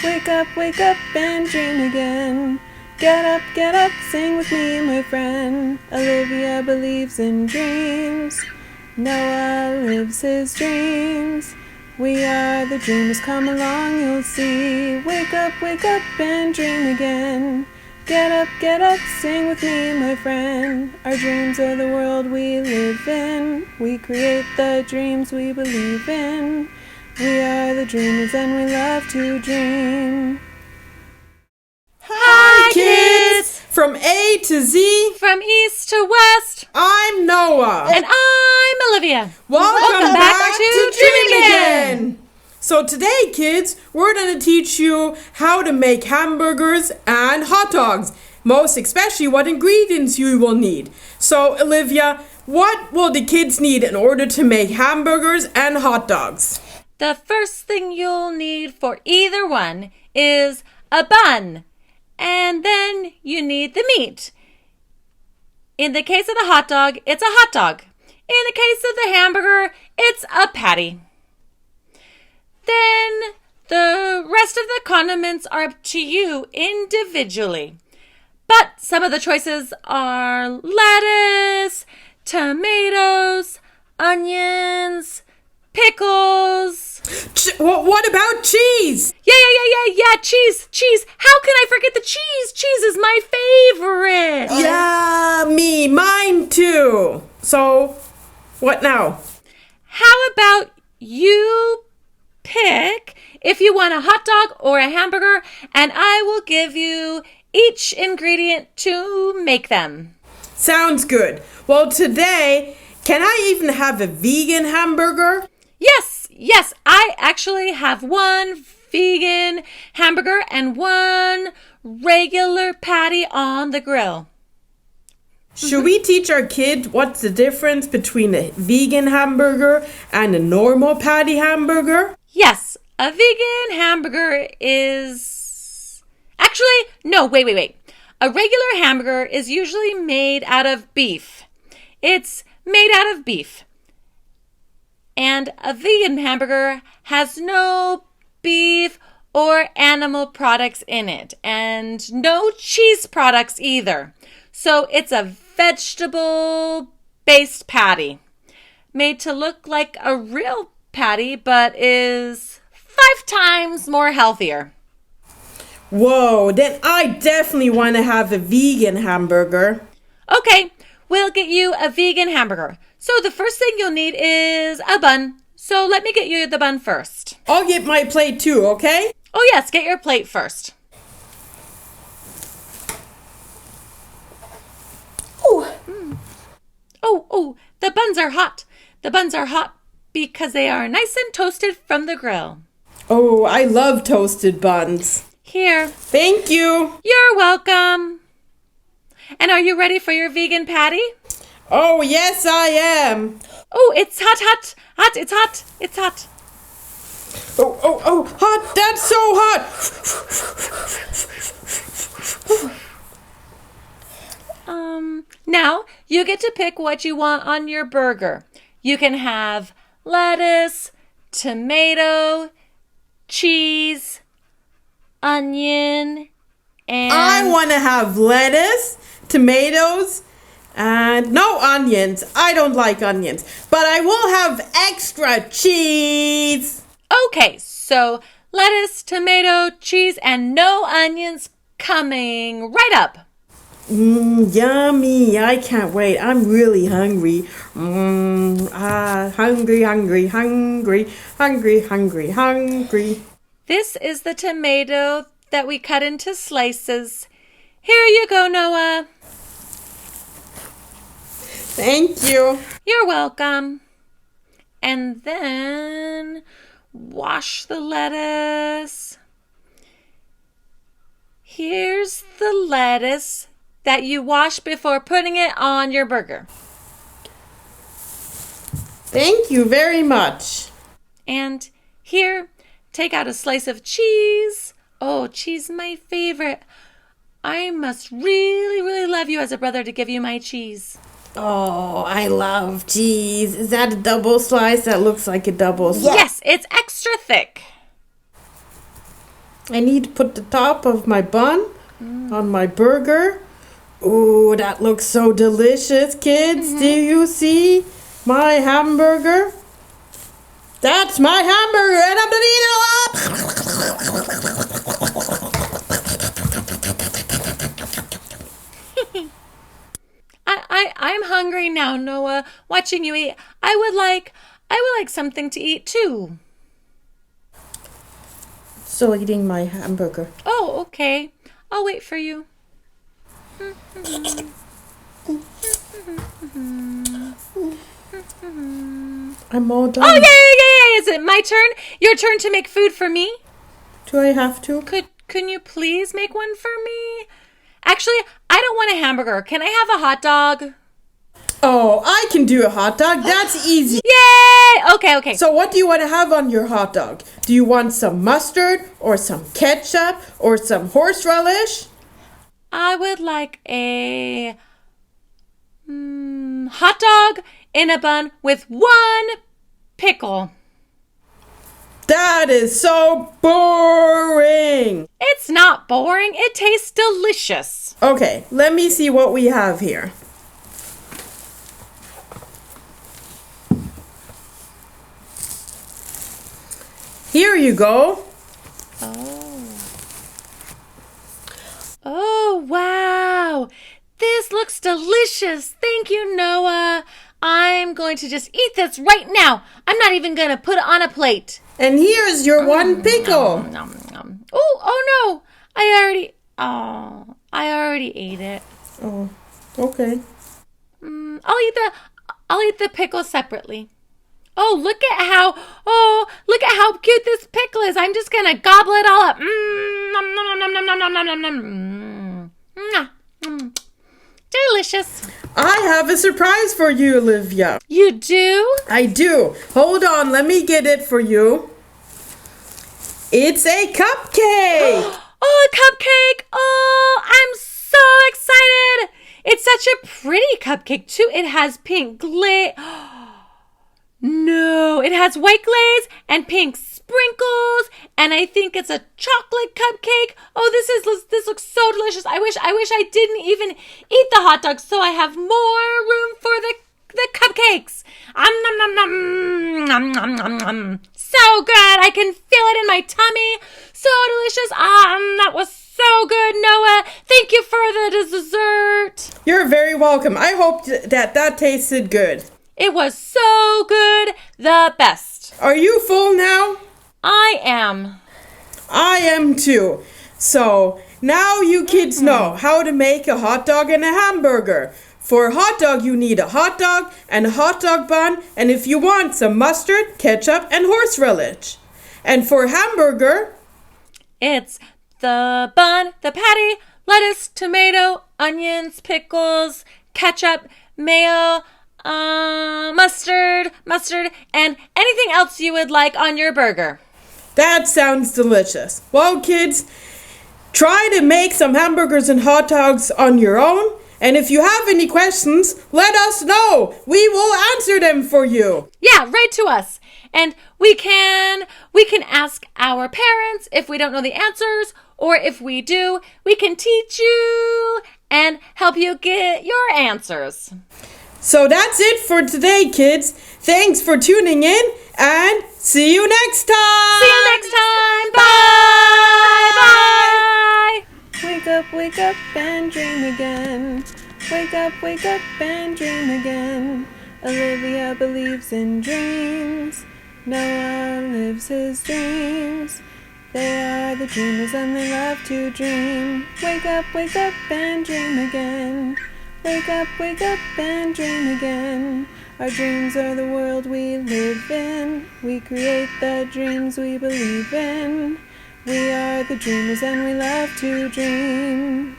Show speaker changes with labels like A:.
A: wake up and dream again. Get up, sing with me, my friend. Olivia believes in dreams. Noah lives his dreams. We are the dreamers, come along, you'll see. Wake up and dream again. Get up, sing with me, my friend. Our dreams are the world we live in. We create the dreams we believe in. We are the dreamers and we love to dream.
B: Hi, kids! From A to Z,
C: from east to west,
B: I'm Noah.
C: And I'm Olivia.
B: Welcome back to Dreaming Again! So today, kids, we're going to teach you how to make hamburgers and hot dogs. Most especially what ingredients you will need. So, Olivia, what will the kids need in order to make hamburgers and hot dogs?
C: The first thing you'll need for either one is a bun. And then you need the meat. In the case of the hot dog, it's a hot dog. In the case of the hamburger, it's a patty. Then the rest of the condiments are up to you individually. But some of the choices are lettuce, tomatoes, onions, pickles.
B: What about cheese?
C: Yeah, cheese. How can I forget the cheese? Cheese is my favorite.
B: Yeah, mine too. So, what now?
C: How about you pick if you want a hot dog or a hamburger, and I will give you each ingredient to make them.
B: Sounds good. Well, today, can I even have a vegan hamburger?
C: Yes, I actually have one vegan hamburger and one regular patty on the grill.
B: Should we teach our kids what's the difference between a vegan hamburger and a normal patty hamburger?
C: Yes, a vegan hamburger is... Actually, no, wait. A regular hamburger is usually made out of beef. It's made out of beef. And a vegan hamburger has no beef or animal products in it, and no cheese products either. So it's a vegetable-based patty, made to look like a real patty, but is 5 times more healthier.
B: Whoa, then I definitely want to have a vegan hamburger.
C: Okay, we'll get you a vegan hamburger. So the first thing you'll need is a bun. So let me get you the bun first.
B: I'll get my plate too, okay?
C: Oh yes, get your plate first. Oh, the buns are hot. The buns are hot because they are nice and toasted from the grill.
B: Oh, I love toasted buns.
C: Here.
B: Thank you.
C: You're welcome. And are you ready for your vegan patty?
B: Oh, yes, I am.
C: Oh, it's hot. It's hot.
B: Oh, hot. That's so hot.
C: Now you get to pick what you want on your burger. You can have lettuce, tomato, cheese, onion, and...
B: I want to have lettuce, tomatoes, and no onions. I don't like onions. But I will have extra cheese.
C: Okay, so lettuce, tomato, cheese, and no onions coming right up.
B: Yummy. I can't wait. I'm really hungry. Hungry.
C: This is the tomato that we cut into slices. Here you go, Noah.
B: Thank you.
C: You're welcome. And then wash the lettuce. Here's the lettuce that you wash before putting it on your burger.
B: Thank you very much.
C: And here, take out a slice of cheese. Oh, cheese, my favorite. I must really, really love you as a brother to give you my cheese.
B: Oh, I love cheese. Is that a double slice? That looks like a double slice.
C: Yes, it's extra thick.
B: I need to put the top of my bun on my burger. Ooh, that looks so delicious, kids. Do you see my hamburger? That's my hamburger, and I'm gonna eat it all up.
C: I'm hungry now, Noah. Watching you eat, I would like something to eat too.
B: So eating my hamburger.
C: Oh, okay. I'll wait for you.
B: I'm all done.
C: Oh, yeah. Is it my turn? Your turn to make food for me?
B: Do I have to?
C: Can you please make one for me? Actually, I don't want a hamburger. Can I have a hot dog?
B: Oh, I can do a hot dog. That's easy.
C: Yay! Okay.
B: So what do you want to have on your hot dog? Do you want some mustard or some ketchup or some horseradish?
C: I would like a hot dog in a bun with one pickle.
B: That is so boring.
C: It's not boring. It tastes delicious.
B: Okay, let me see what we have here. Here you go.
C: Oh, wow. This looks delicious. Thank you, Noah. I'm going to just eat this right now. I'm not even going to put it on a plate.
B: And here's your one pickle.
C: Oh no. I already ate it.
B: Oh, okay.
C: I'll eat the pickle separately. Look at how cute this pickle is. I'm just gonna gobble it all up. Delicious.
B: I have a surprise for you, Olivia.
C: You do?
B: I do. Hold on, let me get it for you. It's a cupcake.
C: Oh, a cupcake. Oh, I'm so excited. It's such a pretty cupcake, too. It has pink glaze. No, it has white glaze and pink sprinkles, and I think it's a chocolate cupcake. Oh, this looks so delicious. I wish I didn't even eat the hot dogs so I have more room for the cupcakes. So good. I can feel it in my tummy. So delicious. That was so good, Noah. Thank you for the dessert.
B: You're very welcome. I hope that tasted good.
C: It was so good. The best.
B: Are you full now?
C: I am.
B: I am too. So now you kids know how to make a hot dog and a hamburger. For a hot dog, you need a hot dog and a hot dog bun, and if you want, some mustard, ketchup, and horseradish. And for hamburger,
C: it's the bun, the patty, lettuce, tomato, onions, pickles, ketchup, mayo, mustard, and anything else you would like on your burger.
B: That sounds delicious. Well, kids, try to make some hamburgers and hot dogs on your own. And if you have any questions, let us know. We will answer them for you.
C: Yeah, write to us. And we can ask our parents if we don't know the answers, or if we do, we can teach you and help you get your answers.
B: So that's it for today, kids. Thanks for tuning in, and see you next time.
C: See you next time. Bye. Bye.
A: Wake up and dream again. Wake up and dream again. Olivia believes in dreams. Noah lives his dreams. They are the dreamers and they love to dream. Wake up and dream again. Wake up and dream again. Our dreams are the world we live in. We create the dreams we believe in. We are the dreamers and we love to dream.